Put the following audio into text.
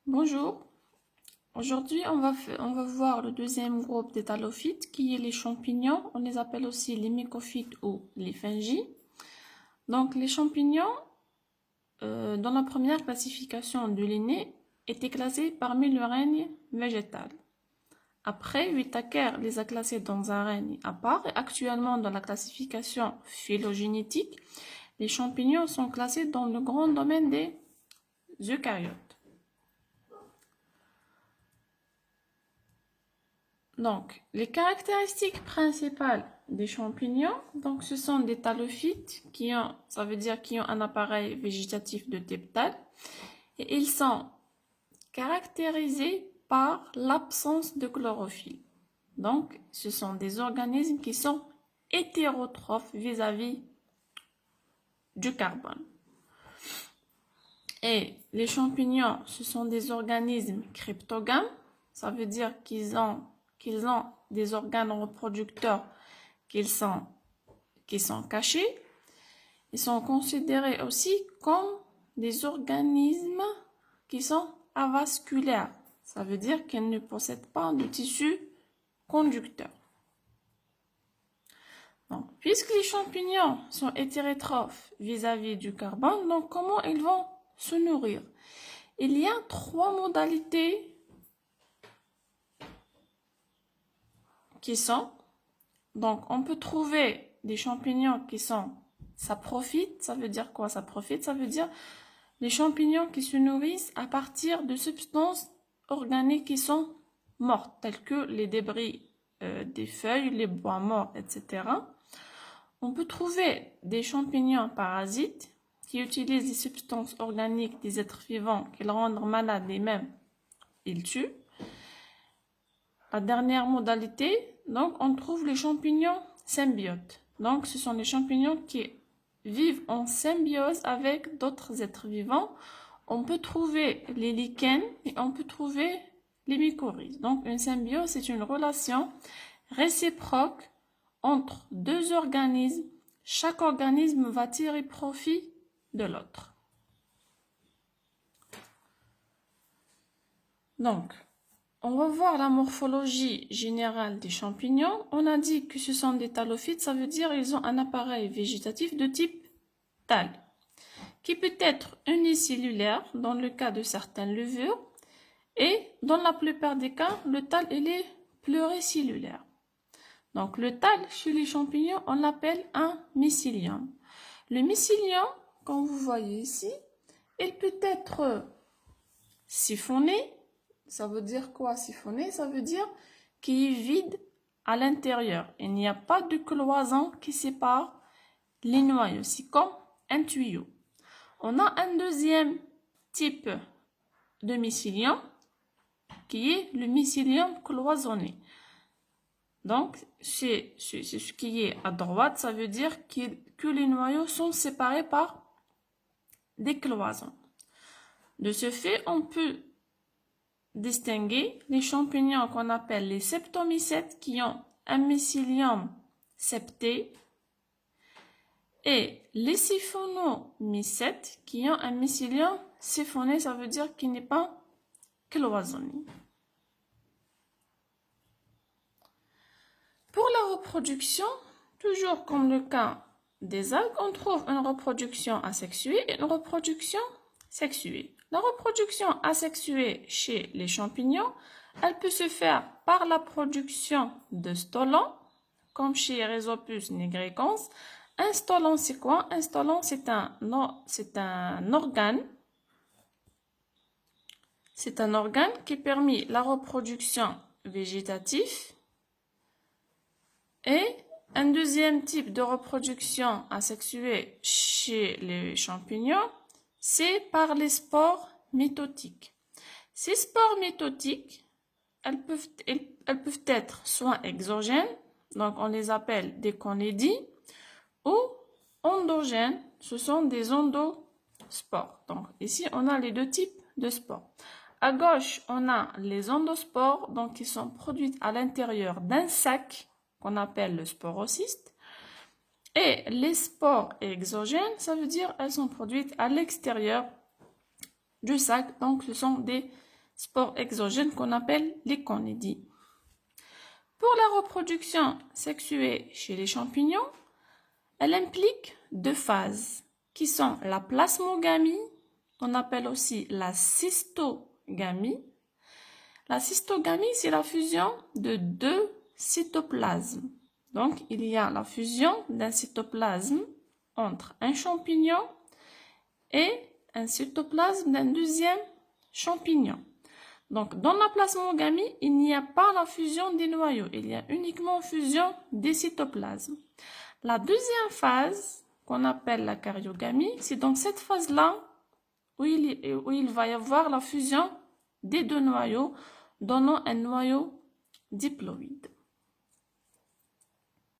Bonjour, aujourd'hui on va voir le deuxième groupe des thalophytes qui est les champignons, on les appelle aussi les mycophytes ou les fungi. Donc les champignons, dans la première classification de Linné, étaient classés parmi le règne végétal. Après, Whittaker les a classés dans un règne à part et actuellement dans la classification phylogénétique, les champignons sont classés dans le grand domaine des eucaryotes. Donc, les caractéristiques principales des champignons, donc ce sont des thalophytes ça veut dire qui ont un appareil végétatif de type thale, et ils sont caractérisés par l'absence de chlorophylle. Donc, ce sont des organismes qui sont hétérotrophes vis-à-vis du carbone. Et les champignons, ce sont des organismes cryptogames, ça veut dire qu'ils ont des organes reproducteurs qui sont cachés. Ils sont considérés aussi comme des organismes qui sont avasculaires. Ça veut dire qu'ils ne possèdent pas de tissu conducteur. Donc, puisque les champignons sont hétérotrophes vis-à-vis du carbone, donc comment ils vont se nourrir? Il y a 3 modalités qui sont, donc on peut trouver des champignons qui sont saprophytes. Ça veut dire quoi saprophyte? Ça veut dire les champignons qui se nourrissent à partir de substances organiques qui sont mortes, telles que les débris des feuilles, les bois morts, etc. On peut trouver des champignons parasites qui utilisent les substances organiques des êtres vivants qui les rendent malades et même ils tuent. La dernière modalité, donc on trouve les champignons symbiotes. Donc ce sont les champignons qui vivent en symbiose avec d'autres êtres vivants. On peut trouver les lichens et on peut trouver les mycorhizes. Donc une symbiose, c'est une relation réciproque entre deux organismes. Chaque organisme va tirer profit de l'autre. Donc, on va voir la morphologie générale des champignons. On a dit que ce sont des thalophytes, ça veut dire qu'ils ont un appareil végétatif de type thale, qui peut être unicellulaire dans le cas de certaines levures, et dans la plupart des cas, le thale est pluricellulaire. Donc le thale chez les champignons, on l'appelle un mycélium. Le mycélium, comme vous voyez ici, il peut être siphonné. Ça veut dire quoi siphonné? Ça veut dire qu'il est vide à l'intérieur. Il n'y a pas de cloison qui sépare les noyaux. C'est comme un tuyau. On a un deuxième type de mycélium qui est le mycélium cloisonné. Donc, c'est ce qui est à droite, ça veut dire que les noyaux sont séparés par des cloisons. De ce fait, on peut distinguer les champignons qu'on appelle les septomycètes qui ont un mycélium septé et les siphonomycètes qui ont un mycélium siphonné, ça veut dire qu'il n'est pas cloisonné. Pour la reproduction, toujours comme le cas des algues, on trouve une reproduction asexuée et une reproduction sexuée. La reproduction asexuée chez les champignons, elle peut se faire par la production de stolons, comme chez Rhizopus nigricans. Un stolon, c'est quoi? Un stolon, c'est un organe. C'est un organe qui permet la reproduction végétative. Et un deuxième type de reproduction asexuée chez les champignons, c'est par les spores mitotiques. Ces spores mitotiques, elles peuvent être soit exogènes, donc on les appelle des conidies, ou endogènes, ce sont des endospores. Donc ici, on a les deux types de spores. À gauche, on a les endospores, donc qui sont produites à l'intérieur d'un sac qu'on appelle le sporocyste. Et les spores exogènes, ça veut dire elles sont produites à l'extérieur du sac, donc ce sont des spores exogènes qu'on appelle les conidies. Pour la reproduction sexuée chez les champignons, elle implique deux phases qui sont la plasmogamie, on appelle aussi la cystogamie. La cystogamie, c'est la fusion de deux cytoplasmes. Donc, il y a la fusion d'un cytoplasme entre un champignon et un cytoplasme d'un deuxième champignon. Donc, dans la plasmogamie, il n'y a pas la fusion des noyaux, il y a uniquement fusion des cytoplasmes. La deuxième phase, qu'on appelle la karyogamie, c'est dans cette phase-là où il va y avoir la fusion des deux noyaux, donnant un noyau diploïde.